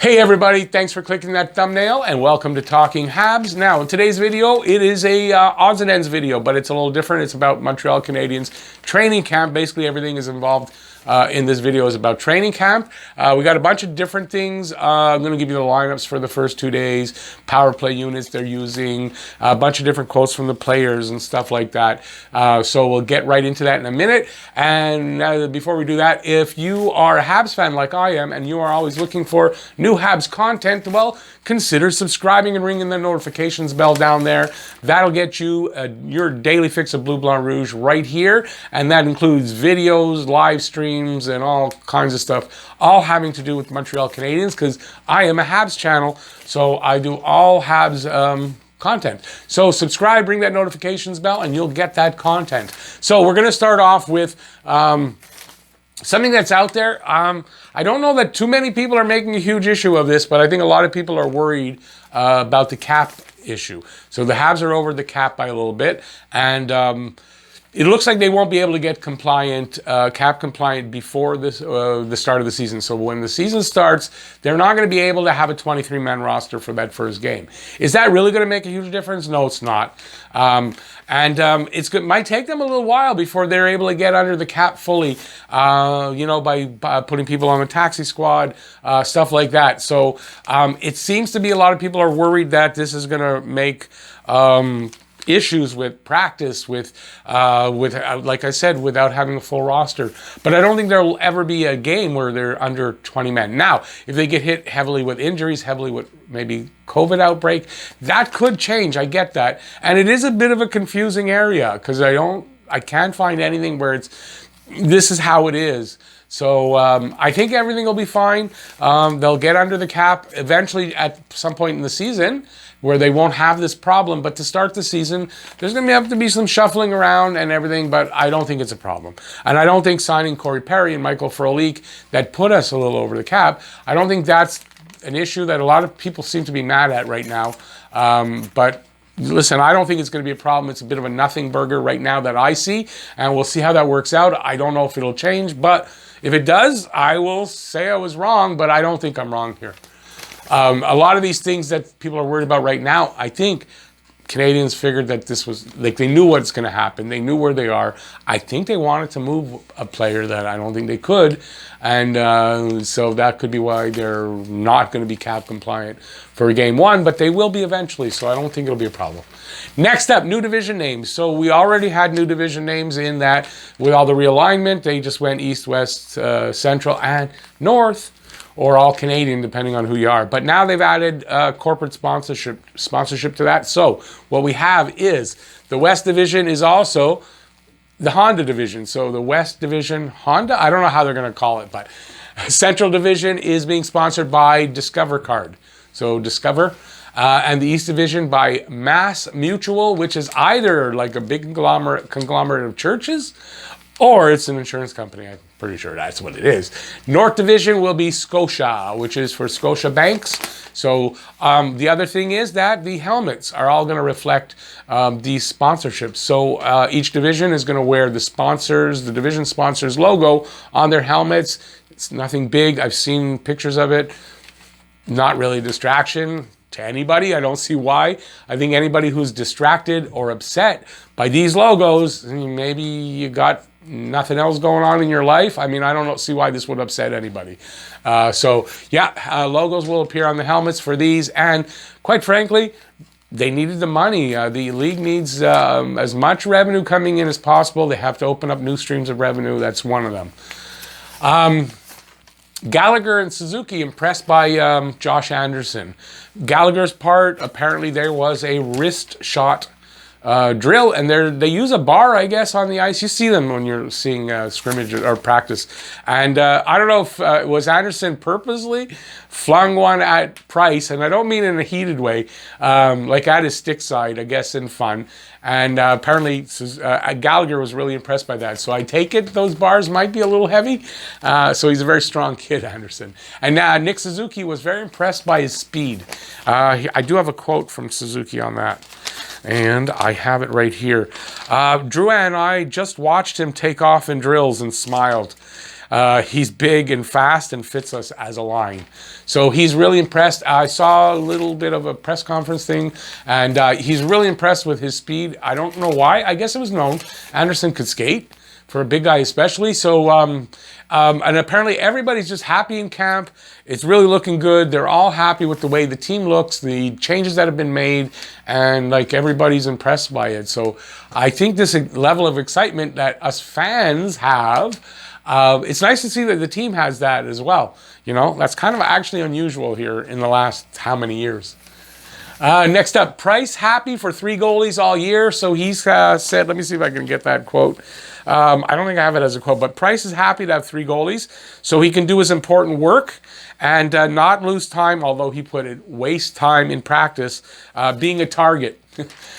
Hey everybody, thanks for clicking that thumbnail and welcome to Talking Habs. Now in today's video, it is a odds and ends video, but it's a little different. It's about Montreal Canadiens training camp. Basically everything is involved in this video is about training camp. We got a bunch of different things. I'm going to give you the lineups for the first 2 days, power play units they're using, a bunch of different quotes from the players and stuff like that. So we'll get right into that in a minute. And before we do that, if you are a Habs fan like I am and you are always looking for new Habs content, well, consider subscribing and ringing the notifications bell down there. That'll get you your daily fix of Blue Blanc Rouge right here. And that includes videos, live streams, and all kinds of stuff, all having to do with Montreal Canadiens, because I am a Habs channel, so I do all Habs content. So subscribe, ring that notifications bell, and you'll get that content. So we're going to start off with something that's out there. I don't know that too many people are making a huge issue of this, but I think a lot of people are worried about the cap issue. So the Habs are over the cap by a little bit, and it looks like they won't be able to get compliant, cap compliant before this, the start of the season. So when the season starts, they're not going to be able to have a 23-man roster for that first game. Is that really going to make a huge difference? No, it's not. It might take them a little while before they're able to get under the cap fully, by putting people on the taxi squad, stuff like that. So it seems to be a lot of people are worried that this is going to make issues with practice, with like I said, without having a full roster. But I don't think there will ever be a game where they're under 20 men. Now, if they get hit heavily with injuries, heavily with maybe COVID outbreak, that could change. I get that. And it is a bit of a confusing area because I can't find anything where this is how it is. So I think everything will be fine. They'll get under the cap eventually at some point in the season where they won't have this problem. But to start the season, there's going to have to be some shuffling around and everything, but I don't think it's a problem. And I don't think signing Corey Perry and Michael Frolik, that put us a little over the cap, I don't think that's an issue that a lot of people seem to be mad at right now. But listen, I don't think it's going to be a problem. It's a bit of a nothing burger right now that I see, and we'll see how that works out. I don't know if it'll change, but if it does, I will say I was wrong, but I don't think I'm wrong here. A lot of these things that people are worried about right now, I think Canadians figured that this was, like, they knew what's going to happen. They knew where they are. I think they wanted to move a player that I don't think they could. And so that could be why they're not going to be cap compliant for game one, but they will be eventually. So I don't think it'll be a problem. Next up, new division names. So we already had new division names in that with all the realignment. They just went East, West, Central, and North, or all Canadian, depending on who you are. But now they've added corporate sponsorship to that. So what we have is the West Division is also the Honda Division. So the West Division, Honda? I don't know how they're going to call it, but Central Division is being sponsored by Discover Card. So Discover. And the East Division by Mass Mutual, which is either like a big conglomerate of churches, or it's an insurance company. I'm pretty sure that's what it is. North Division will be Scotia, which is for Scotia Banks. So the other thing is that the helmets are all going to reflect these sponsorships. So each division is going to wear the division sponsors logo on their helmets. It's nothing big. I've seen pictures of it. Not really a distraction to anybody. I don't see why. I think anybody who's distracted or upset by these logos, maybe you got nothing else going on in your life. I mean, I don't see why this would upset anybody. Logos will appear on the helmets for these, and quite frankly, they needed the money. The league needs as much revenue coming in as possible. They have to open up new streams of revenue. That's one of them. Gallagher and Suzuki impressed by Josh Anderson. Gallagher's part, apparently there was a wrist shot drill, and they use a bar, I guess, on the ice. You see them when you're seeing scrimmage or practice. And I don't know if it was Anderson purposely flung one at Price, and I don't mean in a heated way, like at his stick side, I guess, in fun. And apparently Gallagher was really impressed by that. So I take it those bars might be a little heavy. So he's a very strong kid, Anderson. And Nick Suzuki was very impressed by his speed. I do have a quote from Suzuki on that. And I have it right here. Drew and I just watched him take off in drills and smiled. He's big and fast and fits us as a line. So he's really impressed. I saw a little bit of a press conference thing, and he's really impressed with his speed. I don't know why. I guess it was known Anderson could skate, for a big guy especially. So, and apparently everybody's just happy in camp. It's really looking good. They're all happy with the way the team looks, the changes that have been made, and like everybody's impressed by it. So I think this level of excitement that us fans have, it's nice to see that the team has that as well. You know, that's kind of actually unusual here in the last how many years. Next up, Price happy for 3 goalies all year. So he's said, let me see if I can get that quote. I don't think I have it as a quote, but Price is happy to have 3 goalies so he can do his important work and not lose time, although he put it, waste time in practice, being a target.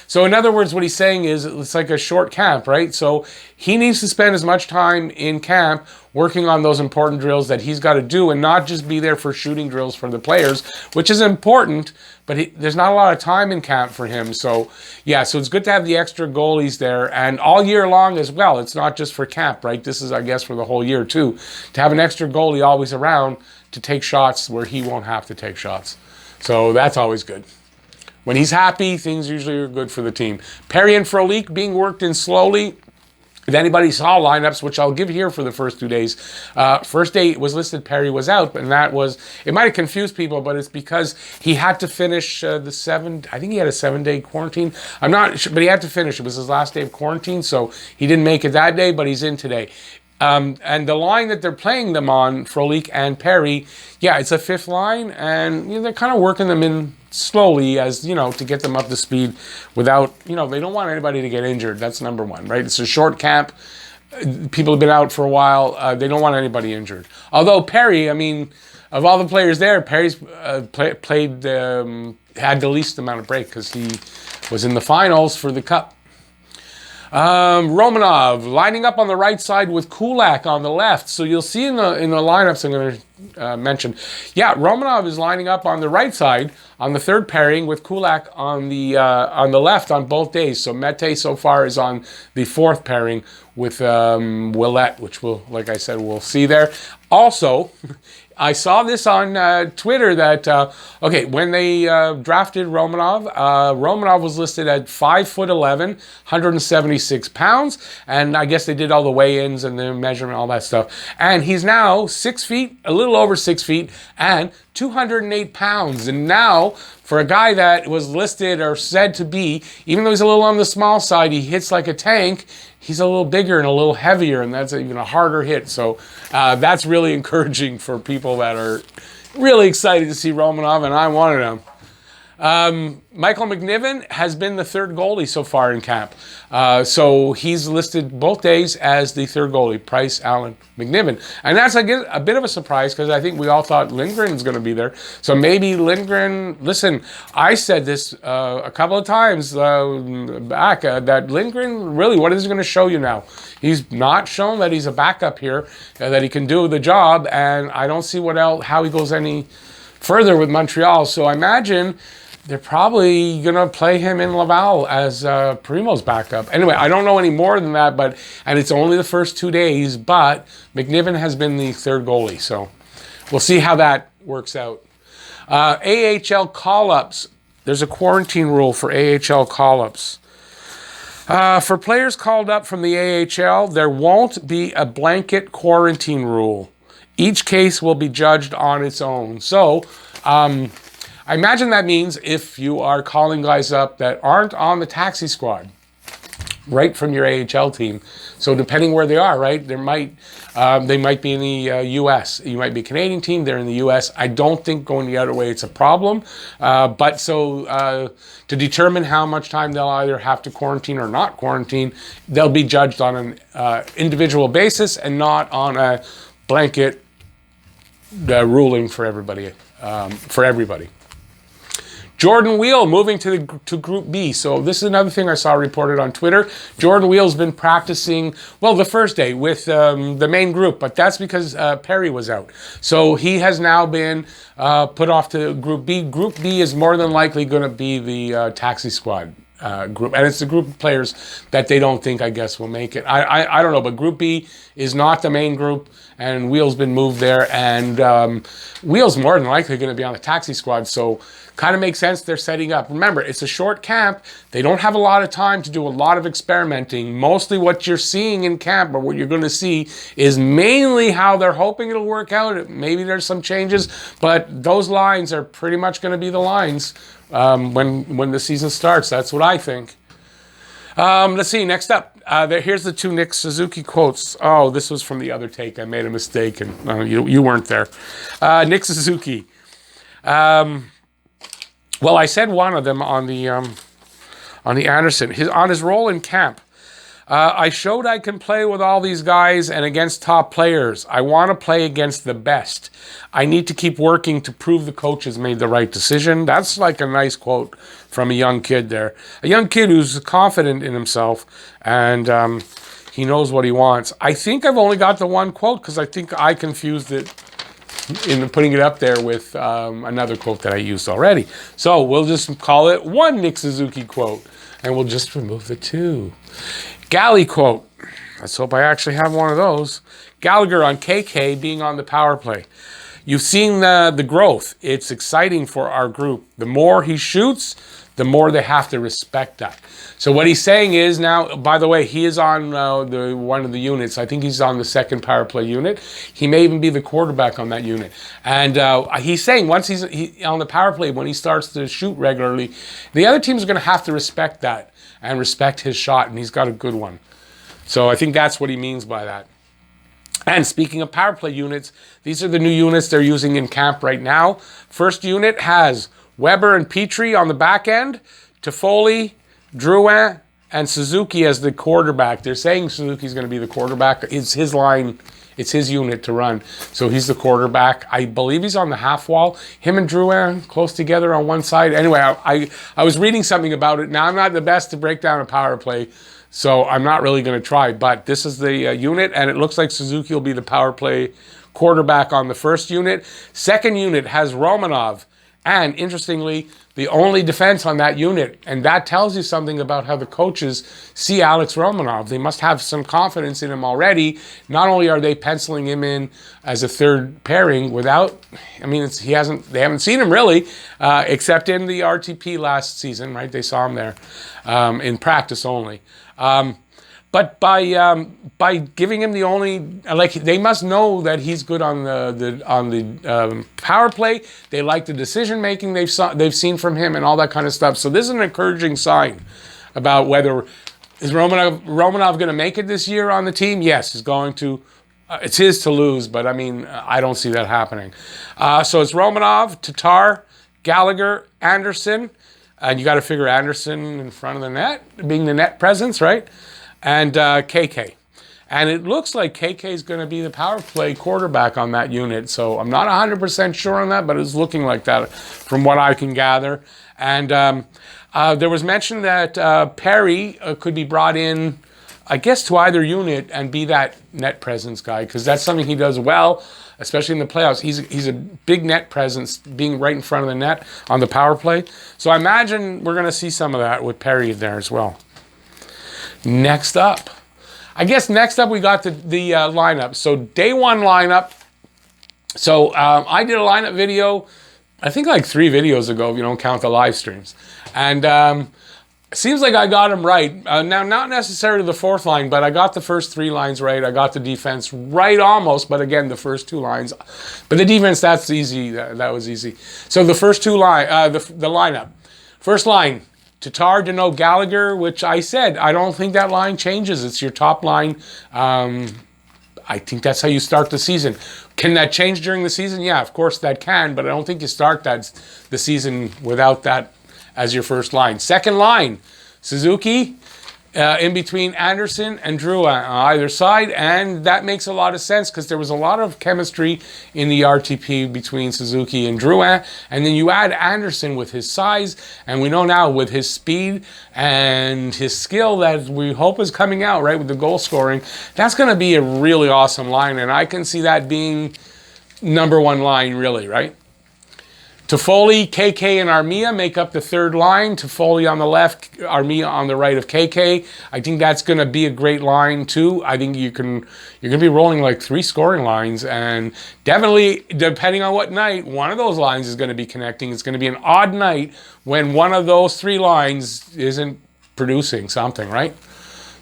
So in other words, what he's saying is it's like a short camp, right? So he needs to spend as much time in camp working on those important drills that he's got to do and not just be there for shooting drills for the players, which is important, but there's not a lot of time in camp for him. So yeah, so it's good to have the extra goalies there and all year long as well. It's not just for camp, right? This is, I guess, for the whole year too. To have an extra goalie always around to take shots where he won't have to take shots. So that's always good. When he's happy, things usually are good for the team. Perry and Frolik being worked in slowly. If anybody saw lineups, which I'll give here for the first 2 days, first day it was listed Perry was out, and that was, it might have confused people, but it's because he had to finish I think he had a 7-day quarantine. I'm not sure, but he had to finish. It was his last day of quarantine, so he didn't make it that day, but he's in today. And the line that they're playing them on, Frolik and Perry, yeah, it's a 5th line, and you know, they're kind of working them in slowly as, you know, to get them up to speed without, you know, they don't want anybody to get injured. That's number one, right? It's a short camp. People have been out for a while. They don't want anybody injured. Although Perry, I mean, of all the players there, Perry's had the least amount of break because he was in the finals for the Cup. Romanov lining up on the right side with Kulak on the left. So you'll see in the lineups I'm going to mention. Yeah, Romanov is lining up on the right side on the 3rd pairing with Kulak on the left on both days. So Mete so far is on the 4th pairing with Willette, which like I said, we'll see there. Also, I saw this on Twitter that, okay, when they drafted Romanov, Romanov was listed at 5'11", 176 pounds, and I guess they did all the weigh-ins and the measurement, all that stuff. And he's now 6 feet, a little over 6 feet, and 208 pounds. And now, for a guy that was listed or said to be, even though he's a little on the small side, he hits like a tank, he's a little bigger and a little heavier, and that's even a harder hit. So that's really encouraging for people that are really excited to see Romanov, and I wanted him. Michael Mcniven has been the 3rd goalie so far in camp. So he's listed both days as the 3rd goalie, Price, Allen, Mcniven. And that's, I guess, a bit of a surprise because I think we all thought Lindgren's going to be there. So maybe Lindgren, listen, I said this a couple of times back, that Lindgren, really, what is he going to show you now? He's not shown that he's a backup here, that he can do the job, and I don't see how he goes any further with Montreal. So I imagine they're probably going to play him in Laval as Primo's backup. Anyway, I don't know any more than that, and it's only the first 2 days, but McNiven has been the 3rd goalie, so we'll see how that works out. AHL call-ups. There's a quarantine rule for AHL call-ups. For players called up from the AHL, there won't be a blanket quarantine rule. Each case will be judged on its own. So, I imagine that means if you are calling guys up that aren't on the taxi squad, right from your AHL team. So depending where they are, right, they might be in the U.S. You might be a Canadian team, they're in the U.S. I don't think going the other way it's a problem. But to determine how much time they'll either have to quarantine or not quarantine, they'll be judged on an individual basis and not on a blanket ruling for everybody. Jordan Wheel moving to Group B. So this is another thing I saw reported on Twitter. Jordan Wheel's been practicing, well, the first day with the main group, but that's because Perry was out. So he has now been put off to Group B. Group B is more than likely going to be the taxi squad group, and it's the group of players that they don't think, I guess, will make it. I don't know, but Group B is not the main group, and Wheel's been moved there, and Wheel's more than likely going to be on the taxi squad, so kind of makes sense they're setting up. Remember, it's a short camp. They don't have a lot of time to do a lot of experimenting. Mostly what you're seeing in camp, or what you're going to see, is mainly how they're hoping it'll work out. Maybe there's some changes, but those lines are pretty much going to be the lines when the season starts. That's what I think. Let's see, next up. Here's the two Nick Suzuki quotes. Oh, this was from the other take. I made a mistake, and you weren't there. Nick Suzuki. Well, I said one of them on the Anderson. On his role in camp. I showed I can play with all these guys and against top players. I want to play against the best. I need to keep working to prove the coaches made the right decision. That's like a nice quote from a young kid there. A young kid who's confident in himself, and he knows what he wants. I think I've only got the one quote because I think I confused it in putting it up there with another quote that I used already. So we'll just call it one Nick Suzuki quote, and we'll just remove the two. Galley quote. Let's hope I actually have one of those. Gallagher on KK being on the power play. You've seen the growth. It's exciting for our group. The more he shoots, the more they have to respect that. So what he's saying is now, by the way, he is on one of the units. I think he's on the second power play unit. He may even be the quarterback on that unit. And he's saying once he's on the power play, when he starts to shoot regularly, the other teams are going to have to respect that and respect his shot, and he's got a good one. So I think that's what he means by that. And speaking of power play units, these are the new units they're using in camp right now. First unit has Weber and Petrie on the back end, Toffoli, Drouin, and Suzuki as the quarterback. They're saying Suzuki's going to be the quarterback. It's his line. It's his unit to run. So he's the quarterback. I believe he's on the half wall. Him and Drouin close together on one side. Anyway, I was reading something about it. Now, I'm not the best to break down a power play, so I'm not really going to try. But this is the unit, and it looks like Suzuki will be the power play quarterback on the first unit. Second unit has Romanov. And interestingly, the only defense on that unit. And that tells you something about how the coaches see Alex Romanov. They must have some confidence in him already. Not only are they penciling him in as a third pairing without, I mean, they haven't seen him really, except in the RTP last season, right? They saw him there in practice only. But by giving him the only, like, they must know that he's good on the power play. They like the decision making they've seen from him and all that kind of stuff. So this is an encouraging sign about whether is Romanov going to make it this year on the team. Yes, he's going to. It's his to lose, but I mean, I don't see that happening. So it's Romanov, Tatar, Gallagher, Anderson, and you got to figure Anderson in front of the net, being the net presence, right? And KK. And it looks like KK is going to be the power play quarterback on that unit. So I'm not 100% sure on that, but it's looking like that from what I can gather. And there was mention that Perry could be brought in, I guess, to either unit and be that net presence guy, because that's something he does well, especially in the playoffs. He's a big net presence, being right in front of the net on the power play. So I imagine we're going to see some of that with Perry there as well. Next up, we got the lineup. So day one lineup. So I did a lineup video, I think like 3 videos ago, if you don't count the live streams. And it seems like I got them right. Now, not necessarily the fourth line, but I got the first 3 lines right. I got the defense right almost, but again, the first 2 lines. But the defense, that's easy. That was easy. So the first 2 the lineup. First line. Tatar, Deneau, Gallagher, which I said, I don't think that line changes. It's your top line. I think that's how you start the season. Can that change during the season? Yeah, of course that can, but I don't think you start the season without that as your first line. Second line, Suzuki, in between Anderson and Drouin on either side, and that makes a lot of sense because there was a lot of chemistry in the RTP between Suzuki and Drouin, and then you add Anderson with his size, and we know now with his speed and his skill that we hope is coming out, right, with the goal scoring, that's going to be a really awesome line, and I can see that being number 1 line, really, right? Toffoli, KK, and Armia make up the third line. Toffoli on the left, Armia on the right of KK. I think that's going to be a great line too. I think you're going to be rolling like 3 scoring lines, and definitely, depending on what night, one of those lines is going to be connecting. It's going to be an odd night when one of those 3 lines isn't producing something, right?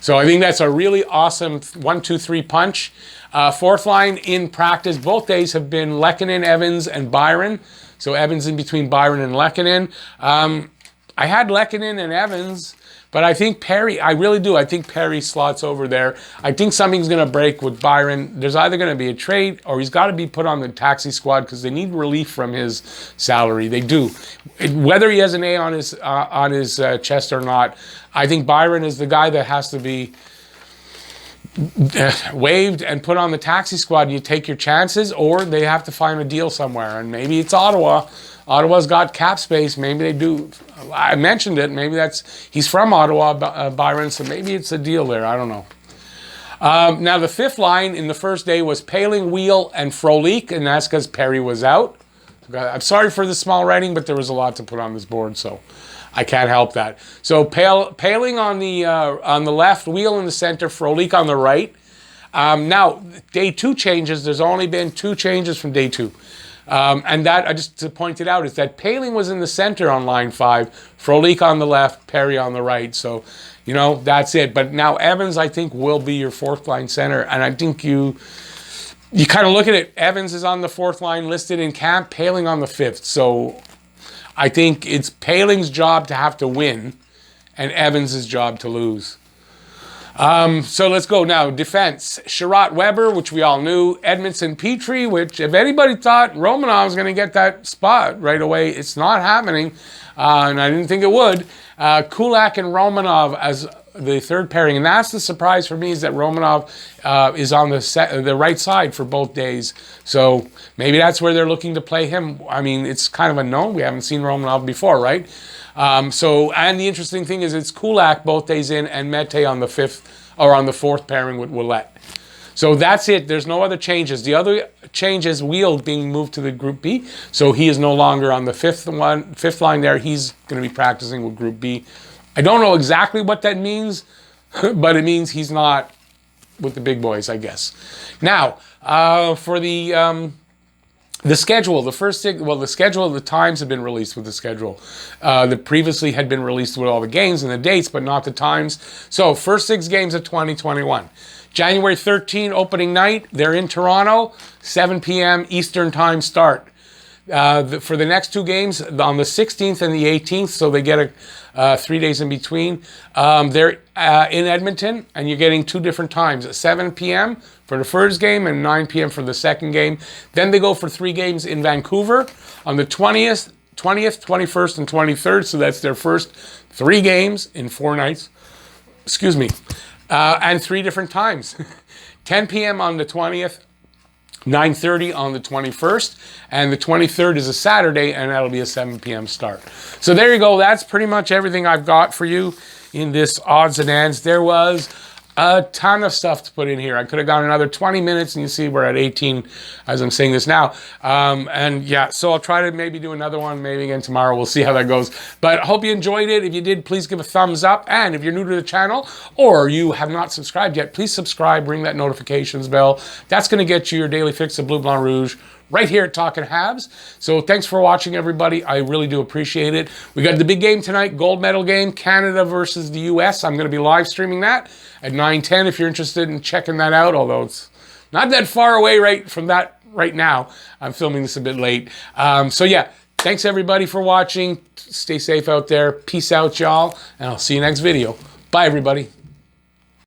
So I think that's a really awesome 1-2-3 punch. Fourth line in practice both days have been Lehkonen, Evans, and Byron. So Evans in between Byron and Lehkonen. I had Lehkonen and Evans, but I think Perry, I really do. I think Perry slots over there. I think something's going to break with Byron. There's either going to be a trade or he's got to be put on the taxi squad because they need relief from his salary. They do. Whether he has an A on his chest or not, I think Byron is the guy that has to be waived and put on the taxi squad. You take your chances, or they have to find a deal somewhere, and maybe it's Ottawa. Ottawa's got cap space. Maybe they do. I mentioned it. Maybe he's from Ottawa, Byron, so maybe it's a deal there. I don't know. Now the fifth line in the first day was Poehling, Wheel, and Frolik, and that's because Perry was out. I'm sorry for the small writing, but there was a lot to put on this board, so I can't help that. So Poehling on the left, Wheel in the center, Frolik on the right. Now, day 2 changes. There's only been 2 changes from day 2. And that, just to point it out, is that Poehling was in the center on line 5, Frolik on the left, Perry on the right. So, that's it. But now Evans, I think, will be your 4th line center. And I think you kind of look at it. Evans is on the 4th line listed in camp, Poehling on the 5th. So I think it's Poehling's job to have to win and Evans' job to lose. So let's go now. Defense. Sherratt, Weber, which we all knew. Edmondson, Petrie, which if anybody thought Romanov was going to get that spot right away, it's not happening. And I didn't think it would. Kulak and Romanov as the third pairing. And that's the surprise for me, is that Romanov is on the right side for both days. So maybe that's where they're looking to play him. I mean, it's kind of unknown. We haven't seen Romanov before, right? And the interesting thing is it's Kulak both days in and Mete on the 5th or on the 4th pairing with Ouellet. So that's it. There's no other changes. The other change is Wheel being moved to the Group B. So he is no longer on the 5th line there. He's going to be practicing with Group B. I don't know exactly what that means, but it means he's not with the big boys, I guess. Now, for the schedule, the schedule, the times have been released with the schedule. That previously had been released with all the games and the dates, but not the times. So, first 6 games of 2021. January 13, opening night, they're in Toronto, 7 p.m. Eastern Time start. For the next 2 games, on the 16th and the 18th, so they get 3 days in between, they're in Edmonton, and you're getting 2 different times, at 7 p.m. for the first game and 9 p.m. for the second game. Then they go for 3 games in Vancouver on the 20th, 21st, and 23rd, so that's their first 3 games in 4 nights. Excuse me. And 3 different times. 10 p.m. on the 20th, 9:30 on the 21st, and the 23rd is a Saturday, and that'll be a 7 p.m. start. So there you go. That's pretty much everything I've got for you in this odds and ends. There was a ton of stuff to put in here. I could have gone another 20 minutes, and you see we're at 18 as I'm saying this now. And yeah, so I'll try to maybe do another one, maybe again tomorrow. We'll see how that goes. But I hope you enjoyed it. If you did, please give a thumbs up. And if you're new to the channel or you have not subscribed yet, please subscribe, ring that notifications bell. That's going to get you your daily fix of Bleu, Blanc, Rouge right here at Talkin' Habs. So thanks for watching, everybody. I really do appreciate it. We got the big game tonight, gold medal game, Canada versus the U.S. I'm going to be live streaming that at 9:10 if you're interested in checking that out, although it's not that far away right now. I'm filming this a bit late. So yeah, thanks everybody for watching. Stay safe out there. Peace out, y'all, and I'll see you next video. Bye, everybody.